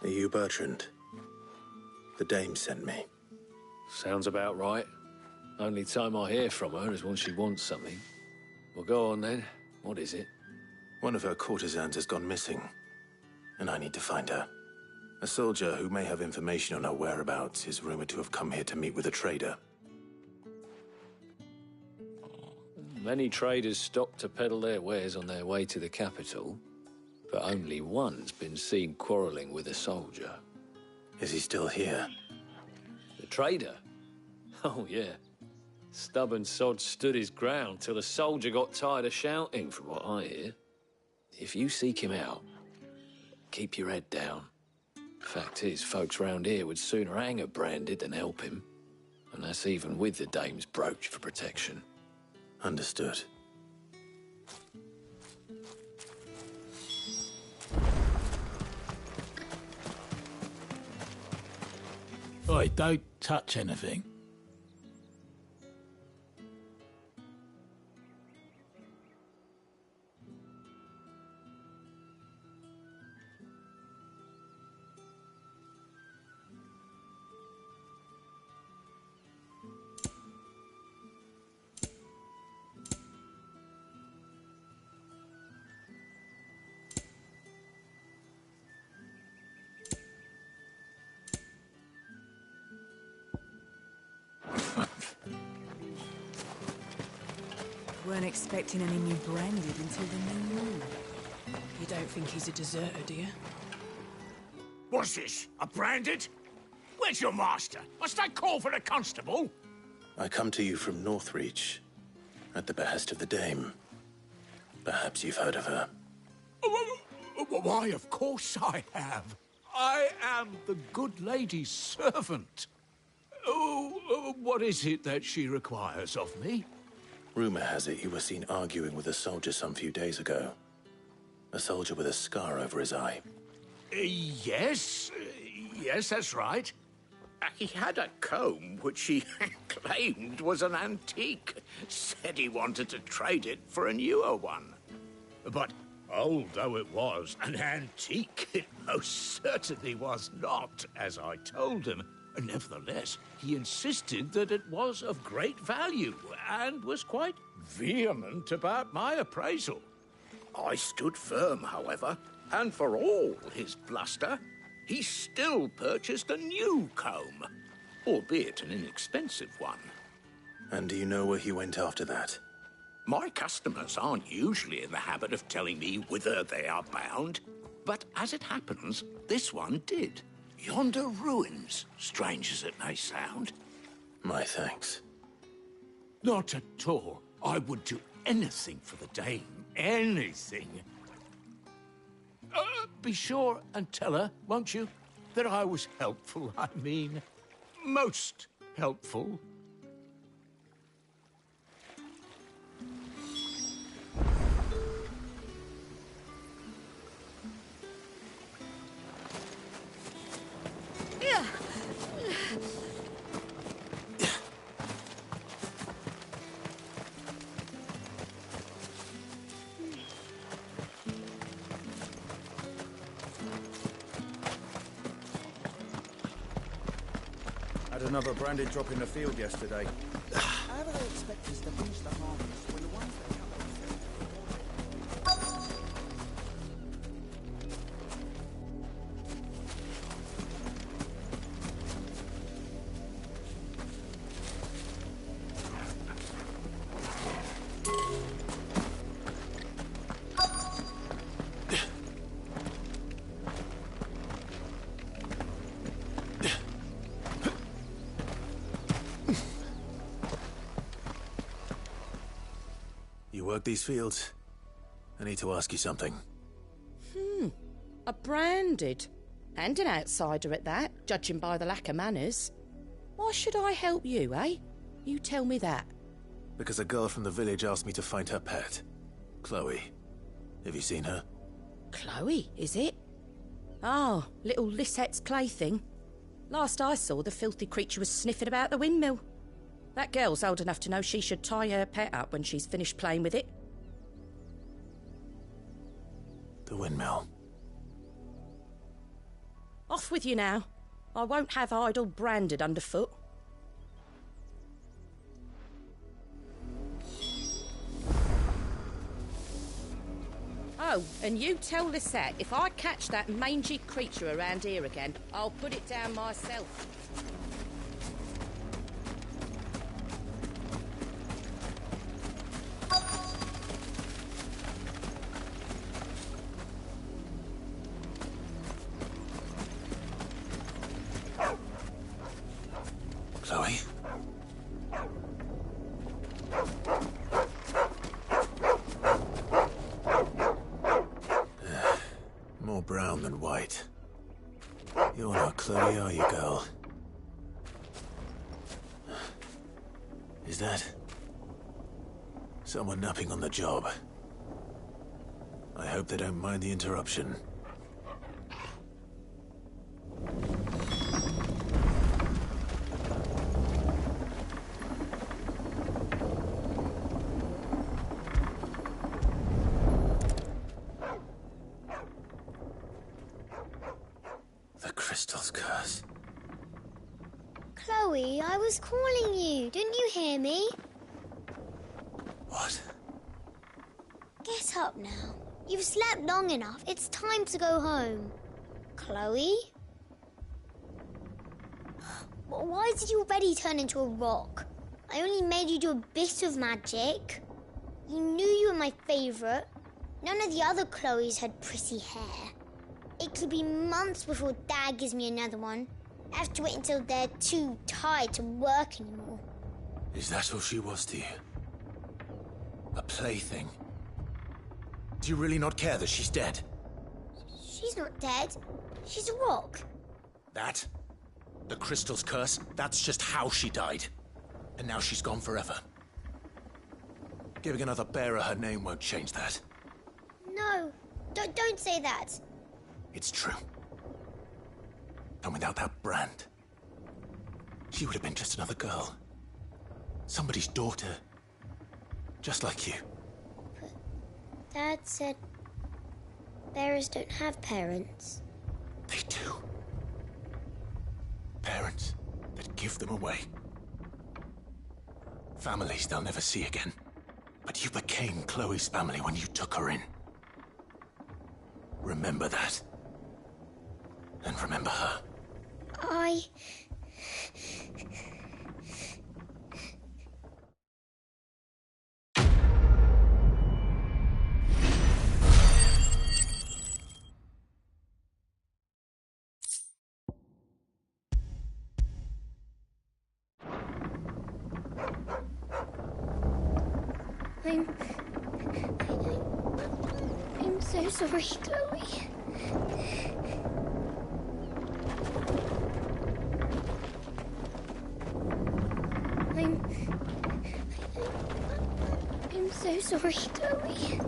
Are you Bertrand? The dame sent me. Sounds about right. Only time I hear from her is when she wants something. Well, go on then. What is it? One of her courtesans has gone missing, and I need to find her. A soldier who may have information on her whereabouts is rumored to have come here to meet with a trader. Many traders stop to peddle their wares on their way to the capital, but only one's been seen quarrelling with a soldier. Is he still here? The trader? Oh, yeah. Stubborn sod stood his ground till the soldier got tired of shouting, from what I hear. If you seek him out, keep your head down. Fact is, folks round here would sooner hang a branded than help him. And that's even with the dame's brooch for protection. Understood. Oi, don't touch anything. Weren't expecting any new branded until the new moon. You don't think he's a deserter, do you? What's this? A branded? Where's your master? Must I call for a constable? I come to you from Northreach, at the behest of the dame. Perhaps you've heard of her. Why, of course I have. I am the good lady's servant. What is it that she requires of me? Rumor has it you were seen arguing with a soldier some few days ago. A soldier with a scar over his eye. Yes, that's right. He had a comb which he claimed was an antique. Said he wanted to trade it for a newer one. But old though it was, an antique it most certainly was not, as I told him. Nevertheless, he insisted that it was of great value and was quite vehement about my appraisal. I stood firm, however, and for all his bluster, he still purchased a new comb, albeit an inexpensive one. And do you know where he went after that? My customers aren't usually in the habit of telling me whither they are bound, but as it happens, this one did. Yonder ruins, strange as it may sound. My thanks. Not at all. I would do anything for the dame. Anything. Be sure and tell her, won't you, that I was helpful, I mean. Most helpful. Had another branded drop in the field yesterday. How do they expect us to finish the harvest when the ones that come You work these fields? I need to ask you something. A branded. And an outsider at that, judging by the lack of manners. Why should I help you, eh? You tell me that. Because a girl from the village asked me to find her pet. Chloe. Have you seen her? Chloe, is it? Oh, little Lisette's plaything. Last I saw, the filthy creature was sniffing about the windmill. That girl's old enough to know she should tie her pet up when she's finished playing with it. The windmill. Off with you now. I won't have idle branded underfoot. Oh, and you tell Lisette, if I catch that mangy creature around here again, I'll put it down myself. Chloe? More brown than white. You're not Chloe, are you, girl? Is that someone napping on the job? I hope they don't mind the interruption. The crystal's curse. Chloe, I was calling you. Didn't you hear me? What? Get up now. You've slept long enough. It's time to go home. Chloe? Why did you already turn into a rock? I only made you do a bit of magic. You knew you were my favourite. None of the other Chloes had pretty hair. It could be months before Dad gives me another one. I have to wait until they're too tired to work anymore. Is that all she was to you? A plaything? Do you really not care that she's dead? She's not dead. She's a rock. That? The crystal's curse? That's just how she died. And now she's gone forever. Giving another bearer her name won't change that. No, don't say that. It's true. And without that brand, she would have been just another girl. Somebody's daughter. Just like you. But Dad said bearers don't have parents. They do. Parents that give them away. Families they'll never see again. But you became Chloe's family when you took her in. Remember that. And remember her. I'm so sorry, Chloe. I'm so sorry, Chloe.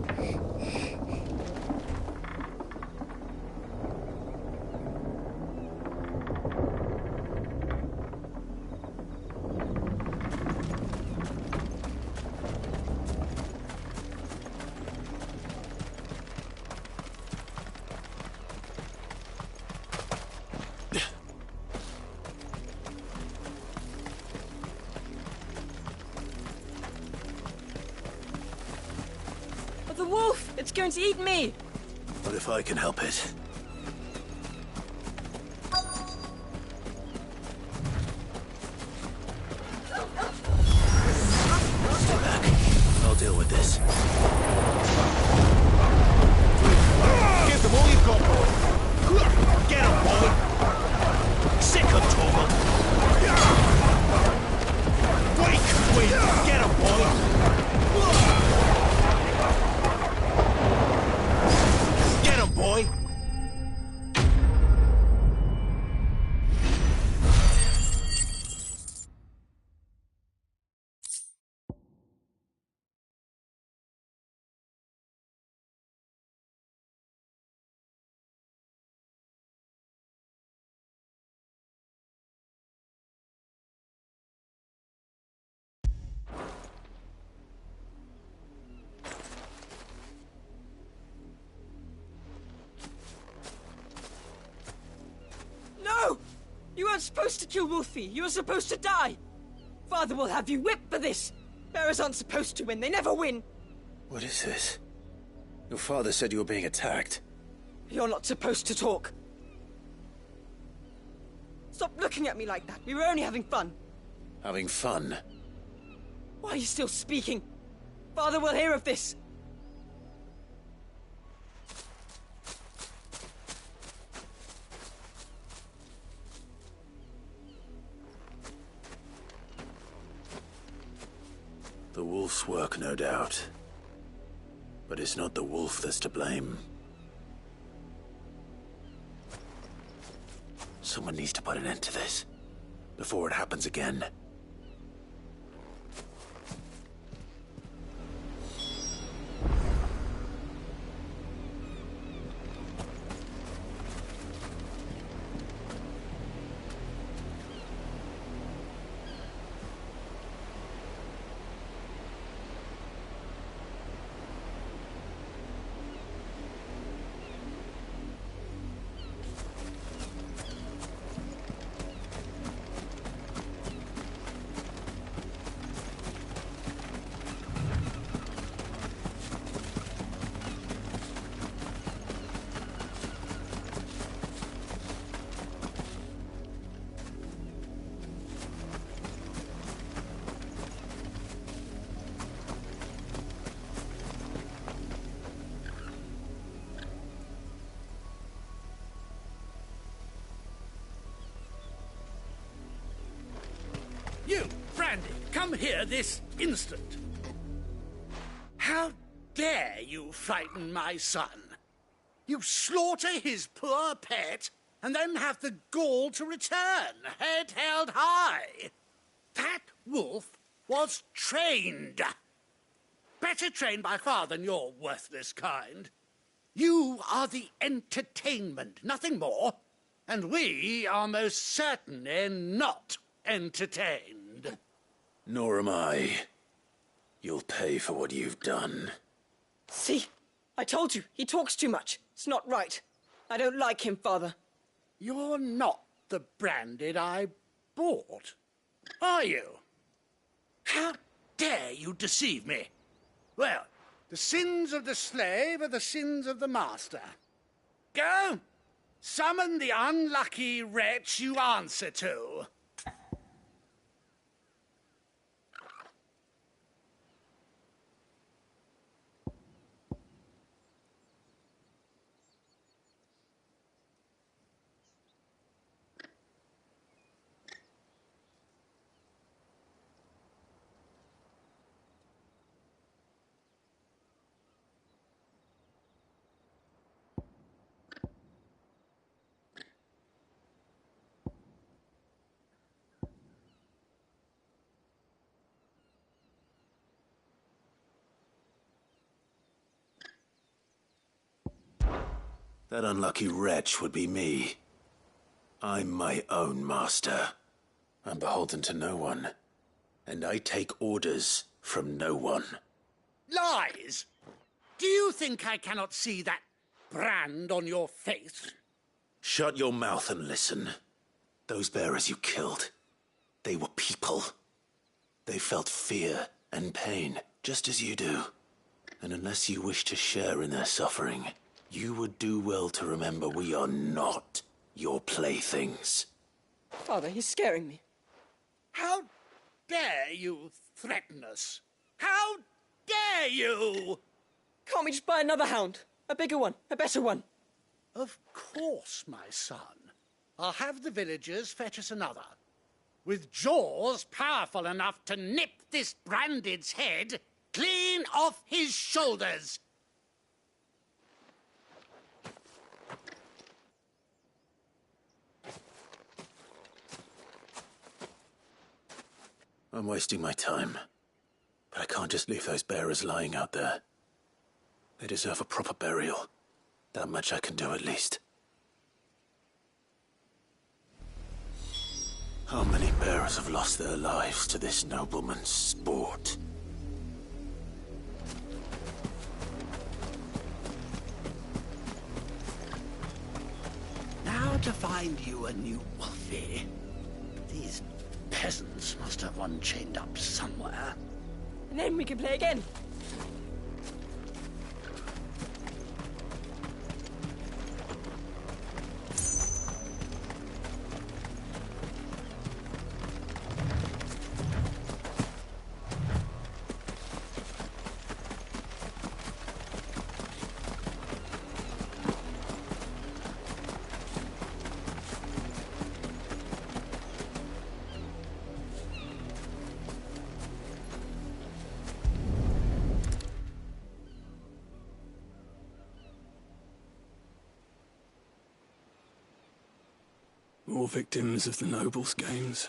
The wolf! It's going to eat me! But if I can help it. Stay back. I'll deal with this. Give them all you've got, boy. Get 'em, boy. Sick of Tormund. Wake, Queen. Get 'em, boy. Get 'em, boy. supposed to kill Wolfie. You were supposed to die. Father will have you whipped for this. Bearers aren't supposed to win. They never win. What is this? Your father said you were being attacked. You're not supposed to talk. Stop looking at me like that. We were only having fun. Having fun? Why are you still speaking? Father will hear of this. The wolf's work, no doubt. But it's not the wolf that's to blame. Someone needs to put an end to this, before it happens again. You, Brandy, come here this instant. How dare you frighten my son? You slaughter his poor pet and then have the gall to return, head held high. That wolf was trained. Better trained by far than your worthless kind. You are the entertainment, nothing more. And we are most certainly not entertained. Nor am I. You'll pay for what you've done. See? I told you, he talks too much. It's not right. I don't like him, Father. You're not the Branded I bought, are you? How dare you deceive me? Well, the sins of the slave are the sins of the master. Go, summon the unlucky wretch you answer to. That unlucky wretch would be me. I'm my own master. I'm beholden to no one. And I take orders from no one. Lies! Do you think I cannot see that brand on your face? Shut your mouth and listen. Those bearers you killed, they were people. They felt fear and pain, just as you do. And unless you wish to share in their suffering, you would do well to remember we are not your playthings. Father, he's scaring me. How dare you threaten us? How dare you? Can't we just buy another hound? A bigger one, a better one. Of course, my son. I'll have the villagers fetch us another. With jaws powerful enough to nip this Branded's head clean off his shoulders. I'm wasting my time. But I can't just leave those bearers lying out there. They deserve a proper burial. That much I can do at least. How many bearers have lost their lives to this nobleman's sport? Now to find you a new Wolfie. These peasants must have one chained up somewhere. And then we can play again. More victims of the nobles' games.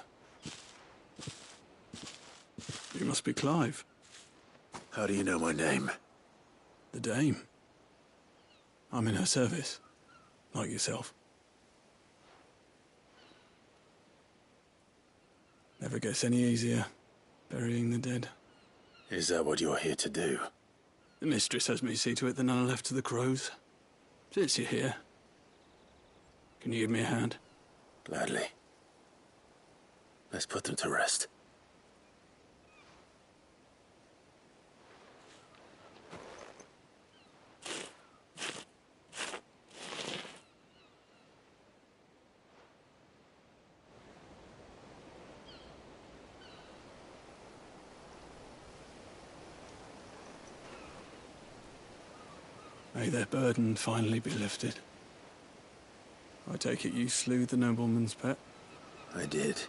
You must be Clive. How do you know my name? The Dame. I'm in her service, like yourself. Never gets any easier, burying the dead. Is that what you're here to do? The mistress has me see to it that none are left to the crows. Since you're here, can you give me a hand? Gladly. Let's put them to rest. May their burden finally be lifted. I take it you slew the nobleman's pet? I did.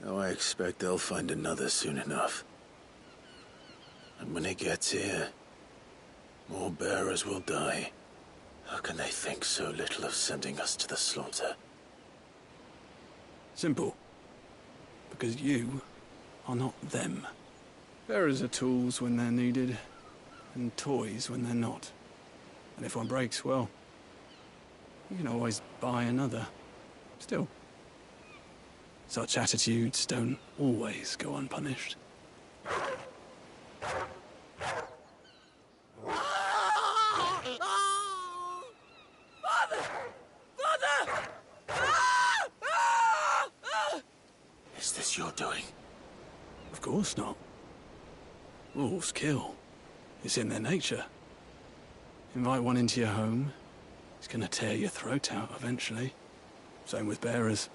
Now I expect they'll find another soon enough. And when it gets here, more bearers will die. How can they think so little of sending us to the slaughter? Simple. Because you are not them. Bearers are tools when they're needed, and toys when they're not. And if one breaks, well, you can always buy another. Still, such attitudes don't always go unpunished. Is this your doing? Of course not. Wolves kill. It's in their nature. Invite one into your home, it's gonna tear your throat out eventually. Same with bearers.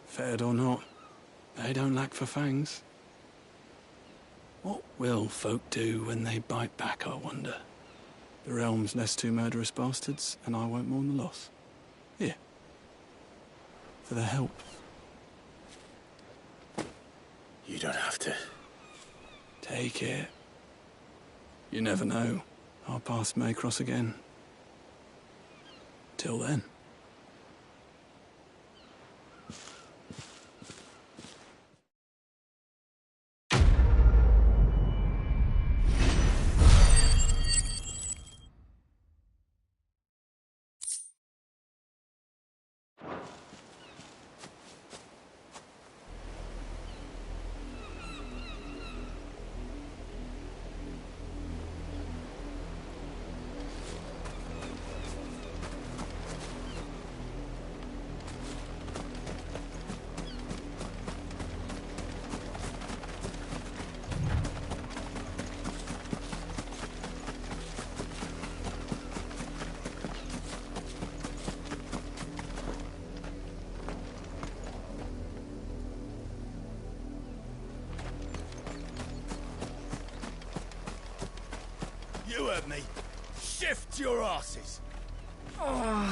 Fed or not, they don't lack for fangs. What will folk do when they bite back, I wonder? The realm's less two murderous bastards, and I won't mourn the loss. Here. For their help. You don't have to. Take it. You never know. Our paths may cross again. Till then. You heard me. Shift your asses. Up,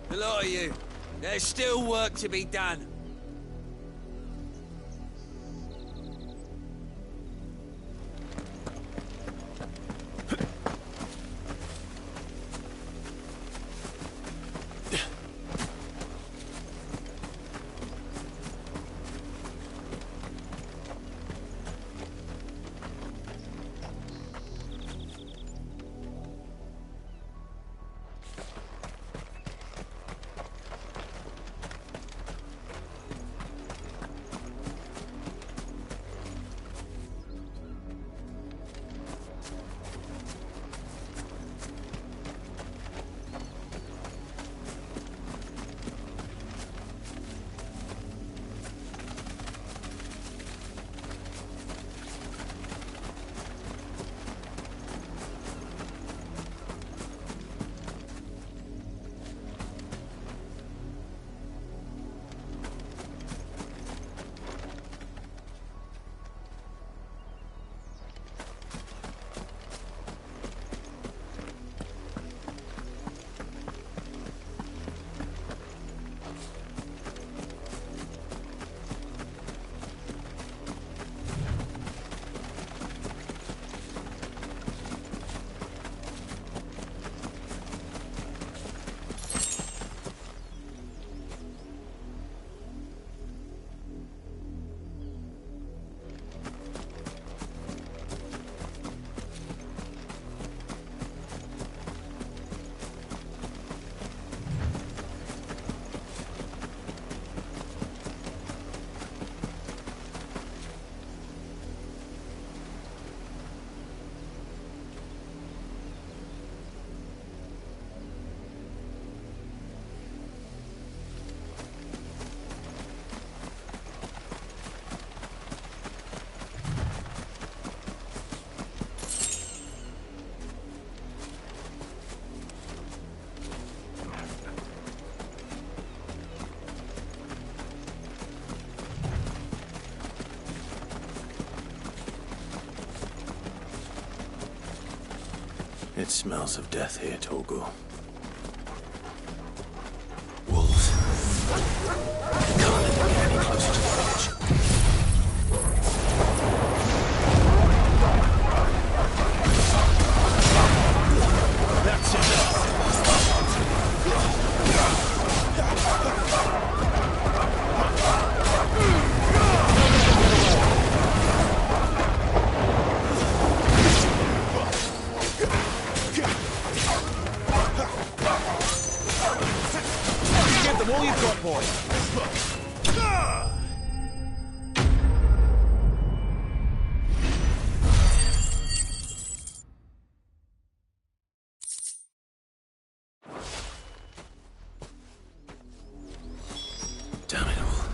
the lot of you. There's still work to be done. It smells of death here, Torgal. Can't let them get any closer to the village. That's enough. Give them all you've got, boy. Damn it all.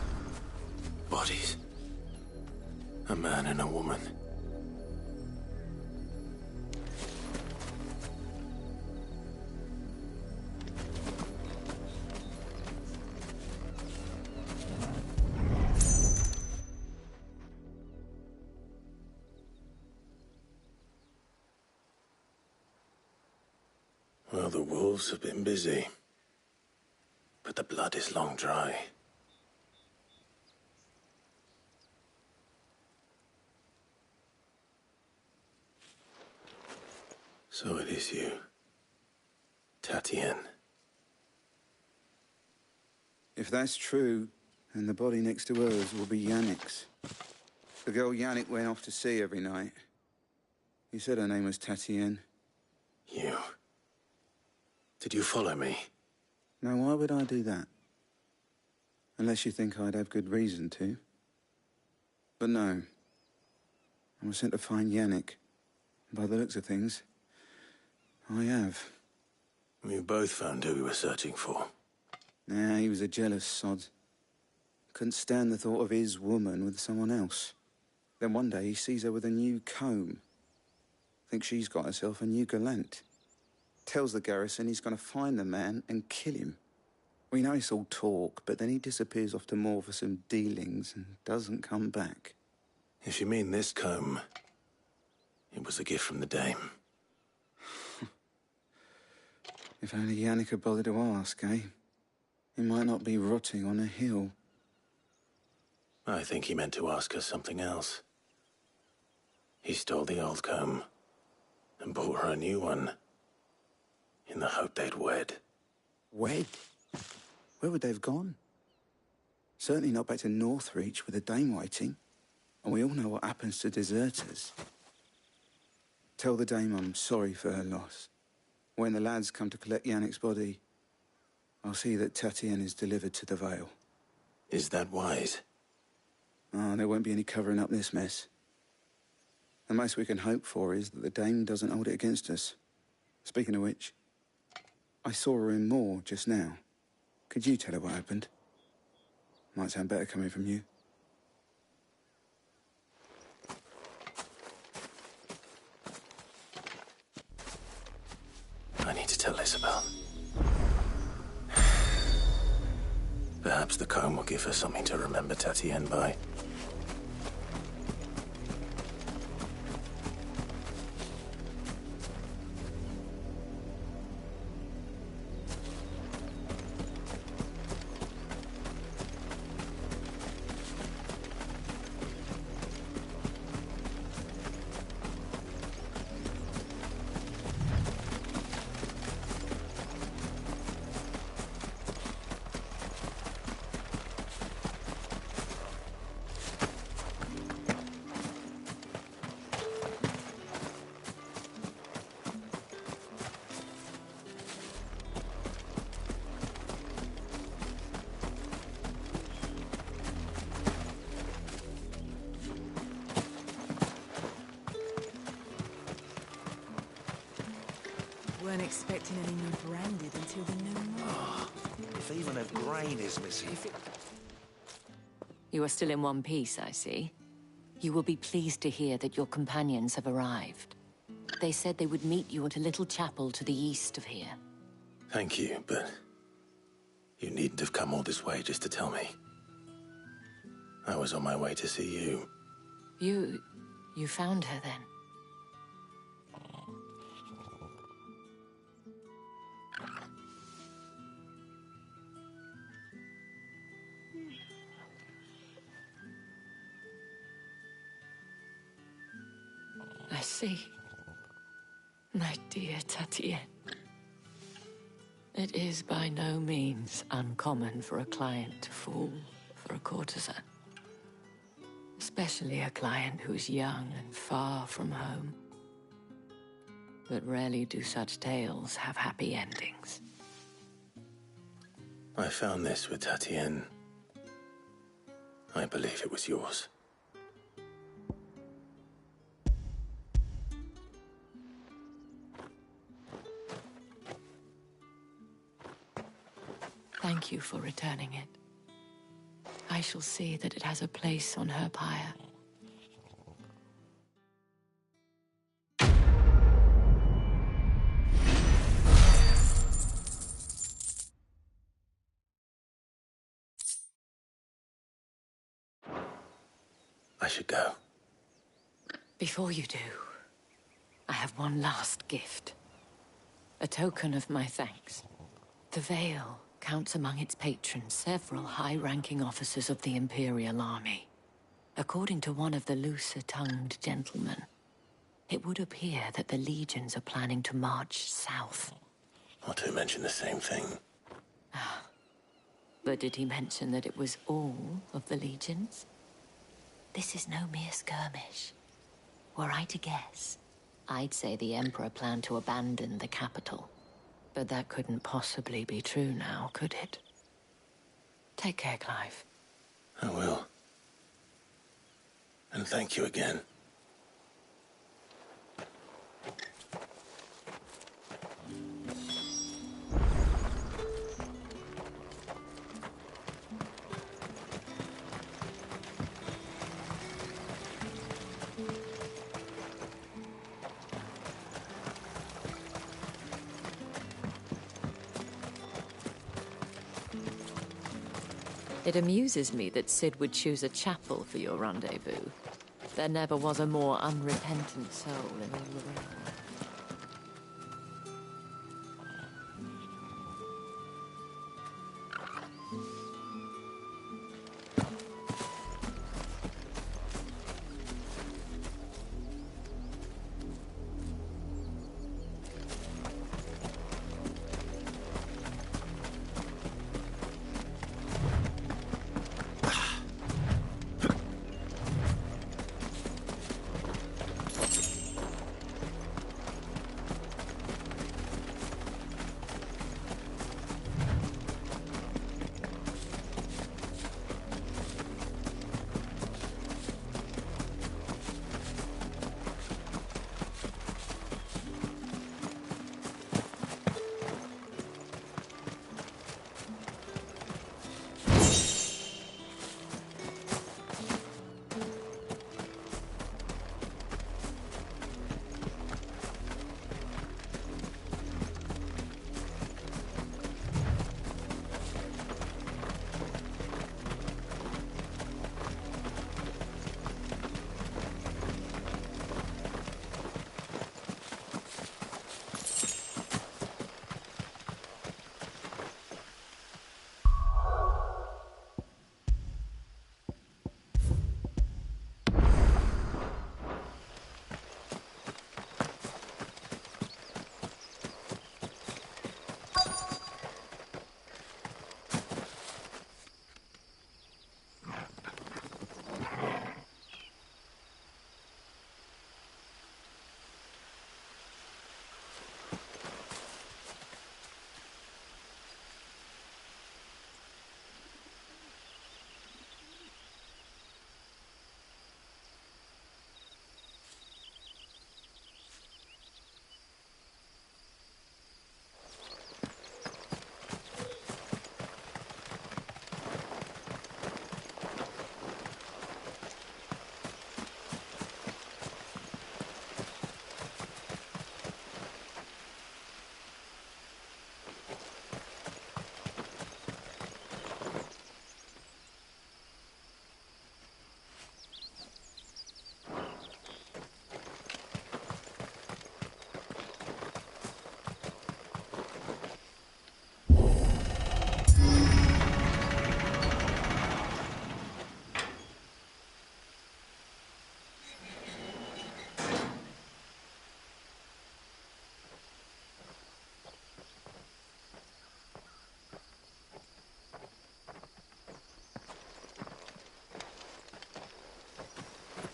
Bodies. A man and a woman. Well, the wolves have been busy. But the blood is long dry. So it is you, Tatienne. If that's true, then the body next to hers will be Yannick's. The girl Yannick went off to sea every night. He said her name was Tatienne. You. Did you follow me? Now, why would I do that? Unless you think I'd have good reason to. But no. I was sent to find Yannick. By the looks of things, I have. We both found who we were searching for. Nah, he was a jealous sod. Couldn't stand the thought of his woman with someone else. Then one day he sees her with a new comb. Thinks she's got herself a new gallant. Tells the garrison he's going to find the man and kill him. We know it's all talk, but then he disappears off to Moor for some dealings and doesn't come back. If you mean this comb, it was a gift from the dame. If only Yannick had bothered to ask, eh? He might not be rotting on a hill. I think he meant to ask her something else. He stole the old comb and bought her a new one in the hope they'd wed. Wed? Where would they have gone? Certainly not back to Northreach with a dame waiting. And we all know what happens to deserters. Tell the dame I'm sorry for her loss. When the lads come to collect Yannick's body, I'll see that Tatienne is delivered to the Vale. Is that wise? Ah, there won't be any covering up this mess. The most we can hope for is that the dame doesn't hold it against us. Speaking of which, I saw her in Moor just now. Could you tell her what happened? Might sound better coming from you. I need to tell Isabel. Perhaps the comb will give her something to remember Tatienne by. Weren't expecting any new branded until the new moon. If even a grain is missing. You are still in one piece, I see. You will be pleased to hear that your companions have arrived. They said they would meet you at a little chapel to the east of here. Thank you, but you needn't have come all this way just to tell me. I was on my way to see you. You found her then? see. My dear Tatienne. It is by no means uncommon for a client to fall for a courtesan. Especially a client who's young and far from home. But rarely do such tales have happy endings. I found this with Tatienne. I believe it was yours. Thank you for returning it. I shall see that it has a place on her pyre. I should go. Before you do, I have one last gift. A token of my thanks. The Vale counts among its patrons several high-ranking officers of the Imperial Army. According to one of the looser-tongued gentlemen, it would appear that the legions are planning to march south. Not to mention the same thing. But did he mention that it was all of the legions? This is no mere skirmish. Were I to guess, I'd say the Emperor planned to abandon the capital. But that couldn't possibly be true now, could it? Take care, Clive. I will. And thank you again. It amuses me that Cid would choose a chapel for your rendezvous. There never was a more unrepentant soul in all the realm.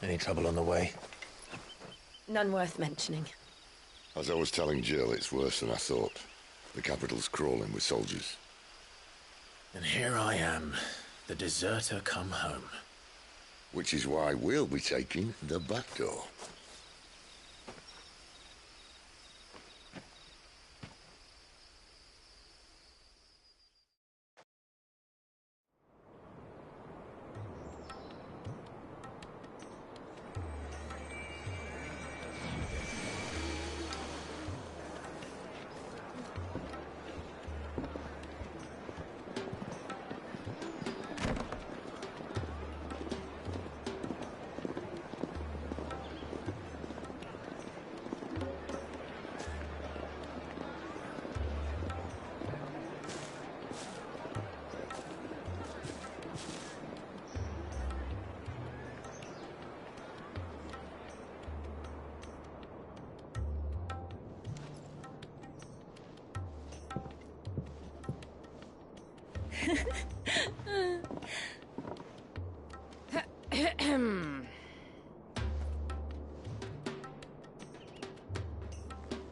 Any trouble on the way? None worth mentioning. As I was telling Jill, it's worse than I thought. The capital's crawling with soldiers. And here I am, the deserter come home. Which is why we'll be taking the back door.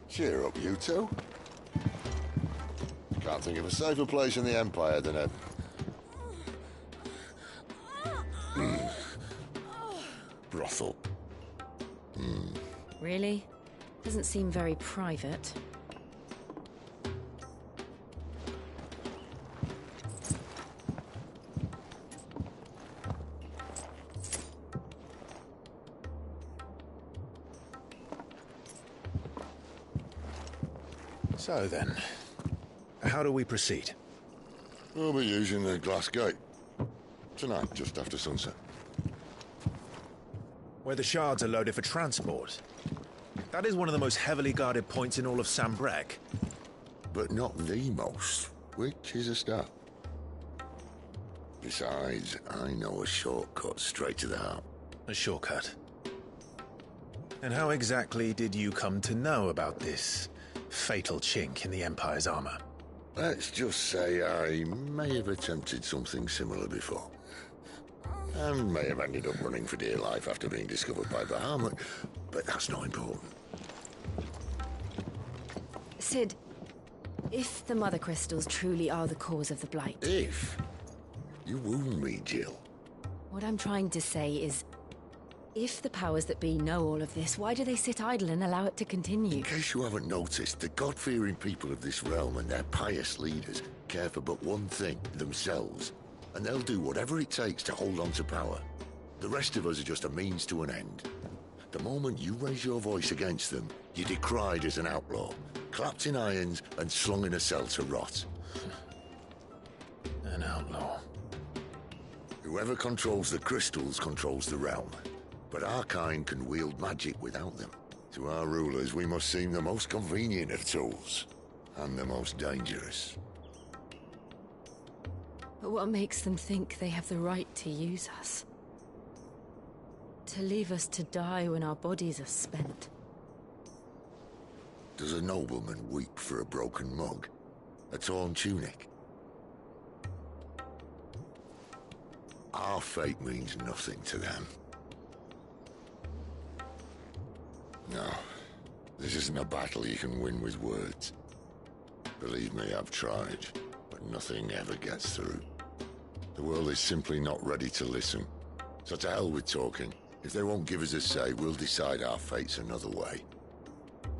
Cheer up, you two. Can't think of a safer place in the Empire than a... brothel. Really? Doesn't seem very private. So then, how do we proceed? We'll be using the glass gate. Tonight, just after sunset. Where the shards are loaded for transport. That is one of the most heavily guarded points in all of Sambrec. But not the most, which is a start. Besides, I know a shortcut straight to the heart. A shortcut? And how exactly did you come to know about this fatal chink in the Empire's armor? Let's just say I may have attempted something similar before. And may have ended up running for dear life after being discovered by Bahamut, but that's not important. Sid, if the Mother Crystals truly are the cause of the Blight... If? You wound me, Jill. What I'm trying to say is, if the powers that be know all of this, why do they sit idle and allow it to continue? In case you haven't noticed, the God-fearing people of this realm and their pious leaders care for but one thing, themselves. And they'll do whatever it takes to hold on to power. The rest of us are just a means to an end. The moment you raise your voice against them, you're decried as an outlaw, clapped in irons and slung in a cell to rot. An outlaw. Whoever controls the crystals controls the realm. But our kind can wield magic without them. To our rulers, we must seem the most convenient of tools. And the most dangerous. But what makes them think they have the right to use us? To leave us to die when our bodies are spent? Does a nobleman weep for a broken mug? A torn tunic? Our fate means nothing to them. No, this isn't a battle you can win with words. Believe me, I've tried, but nothing ever gets through. The world is simply not ready to listen. So to hell with talking. If they won't give us a say, we'll decide our fates another way.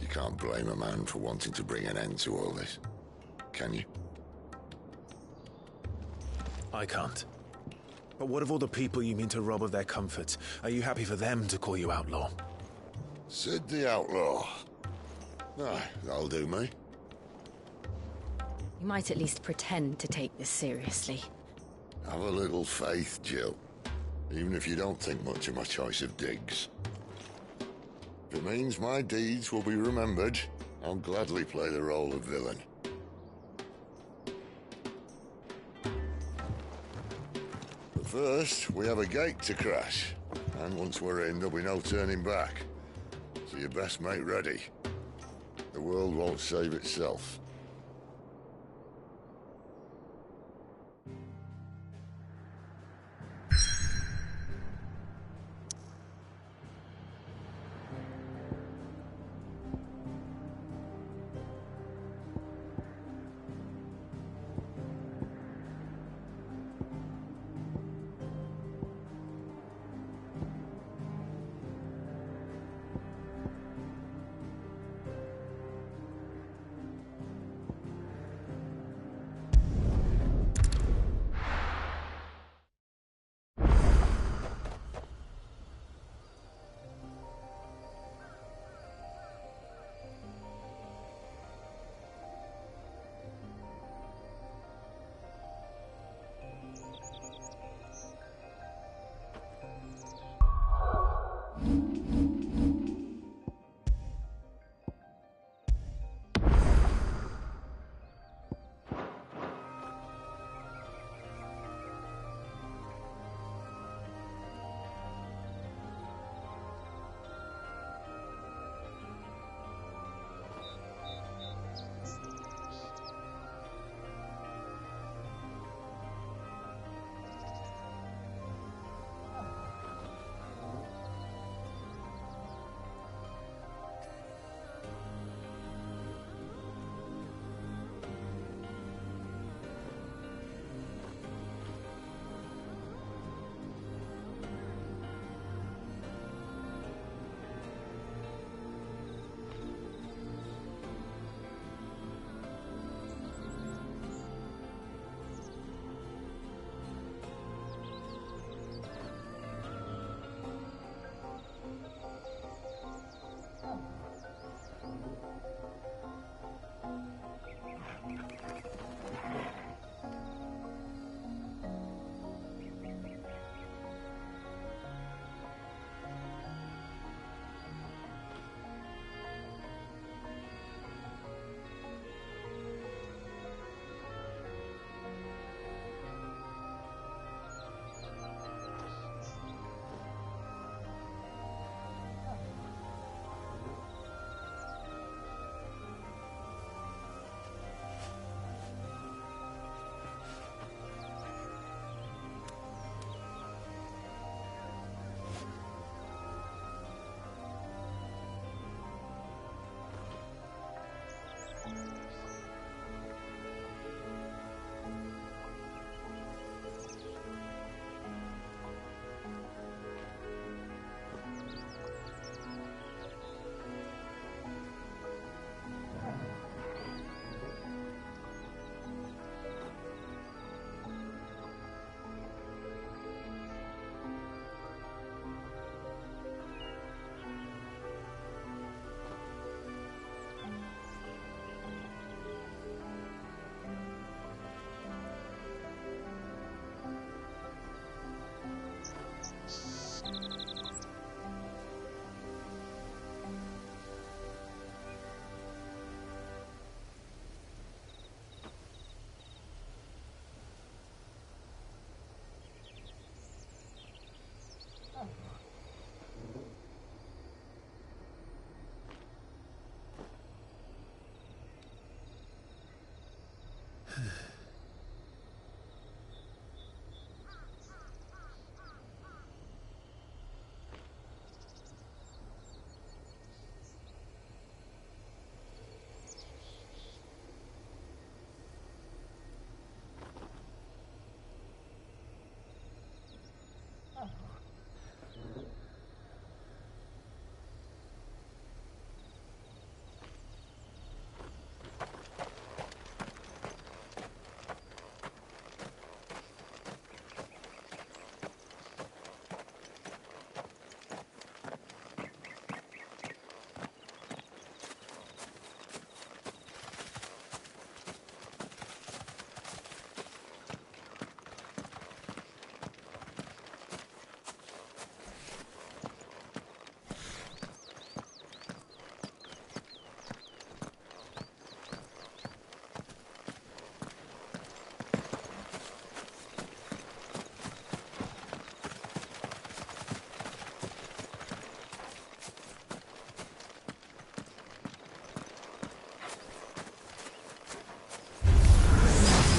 You can't blame a man for wanting to bring an end to all this, can you? I can't. But what of all the people you mean to rob of their comforts? Are you happy for them to call you outlaw? Sid the Outlaw. Ah, that'll do me. You might at least pretend to take this seriously. Have a little faith, Jill. Even if you don't think much of my choice of digs. If it means my deeds will be remembered, I'll gladly play the role of villain. But first, we have a gate to crash. And once we're in, there'll be no turning back. So you best make ready. The world won't save itself.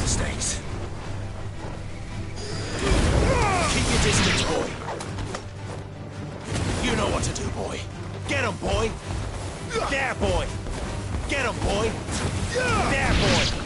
Mistakes. Keep your distance, boy. You know what to do, boy. Get him, boy. There, boy. Get him, boy. There, boy.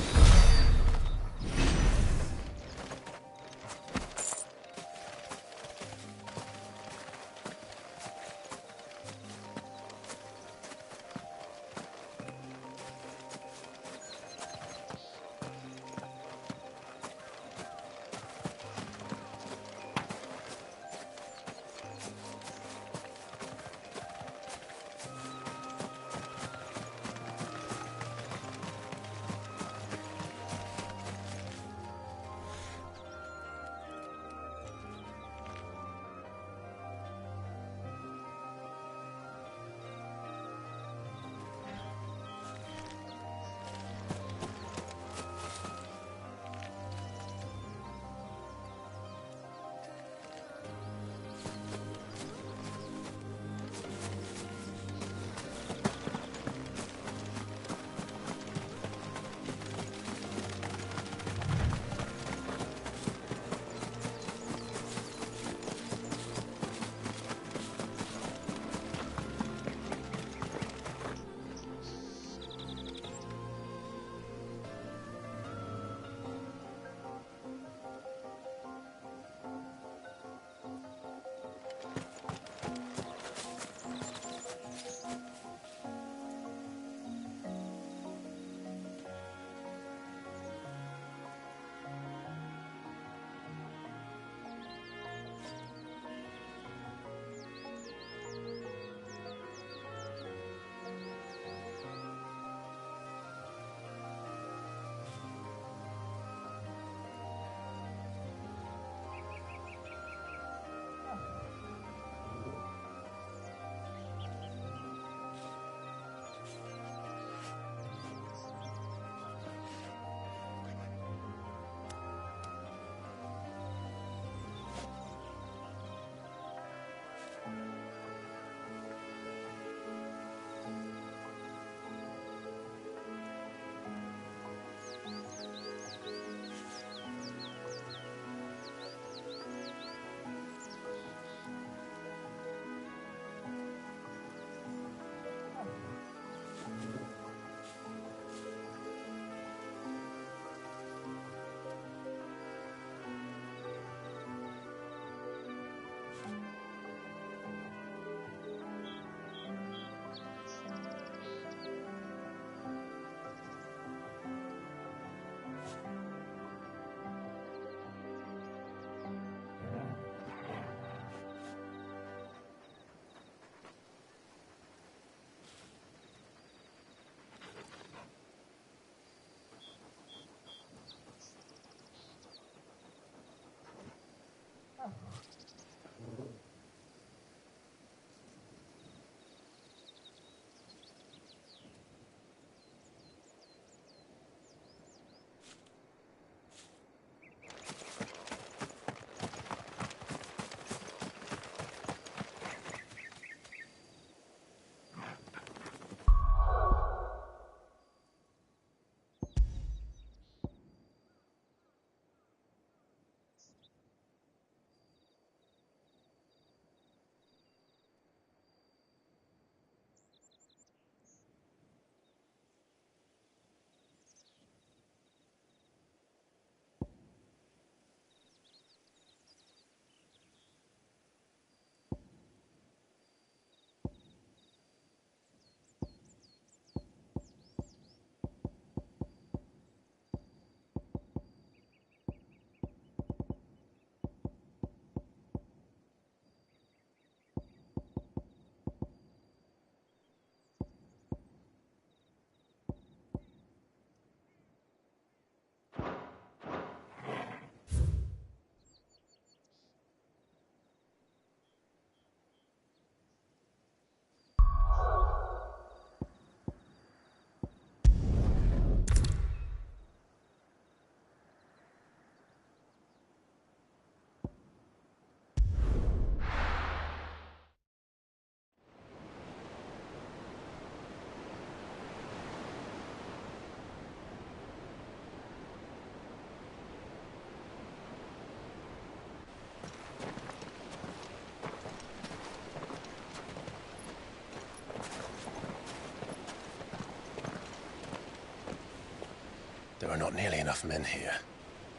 There are not nearly enough men here.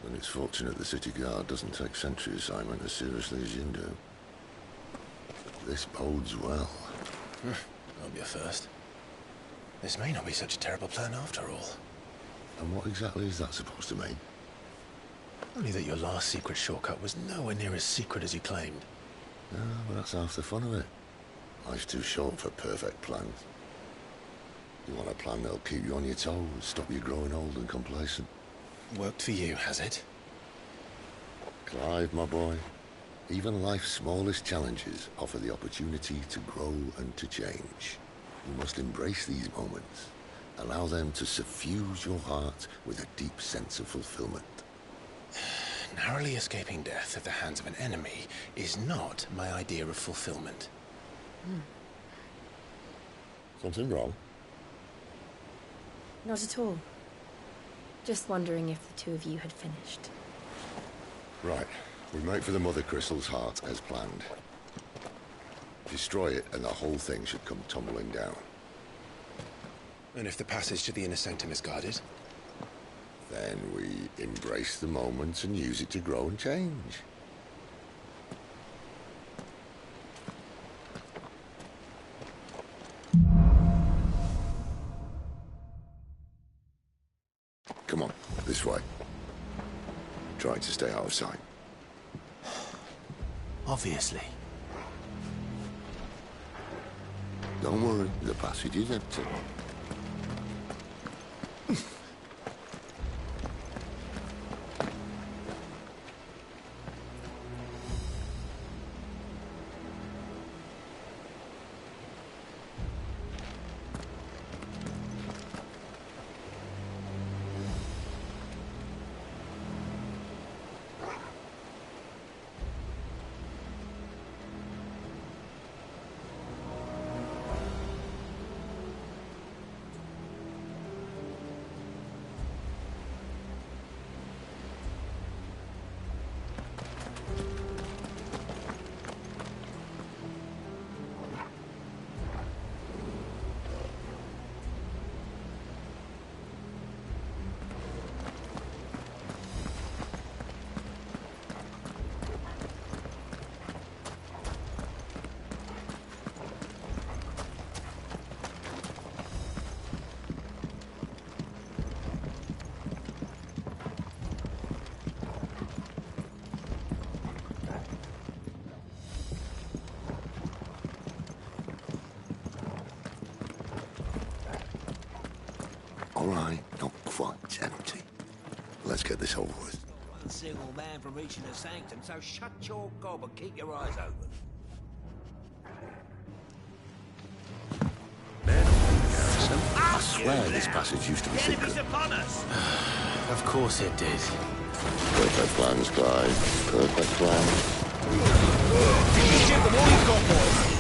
Then it's fortunate the city guard doesn't take sentry assignment as seriously as you do. This bodes well. That'll be a first. This may not be such a terrible plan after all. And what exactly is that supposed to mean? Only that your last secret shortcut was nowhere near as secret as you claimed. No, but that's half the fun of it. Life's too short for perfect plans. You want a plan that'll keep you on your toes, stop you growing old and complacent. Worked for you, has it? Clive, my boy, even life's smallest challenges offer the opportunity to grow and to change. You must embrace these moments. Allow them to suffuse your heart with a deep sense of fulfillment. Narrowly escaping death at the hands of an enemy is not my idea of fulfillment. Something wrong? Not at all. Just wondering if the two of you had finished. Right. We make for the Mother Crystal's heart as planned. Destroy it and the whole thing should come tumbling down. And if the passage to the inner sanctum is guarded? Then we embrace the moment and use it to grow and change. Come on, this way. Trying to stay out of sight. Obviously. Don't worry, the passage is empty. All right, not quite empty. Let's get this over with. One single man from reaching the sanctum, so shut your gob and keep your eyes open. I swear this passage used to be secret. Upon us! Of course it did. Perfect plans, Clive. Perfect plans. Give them all you've got, boys.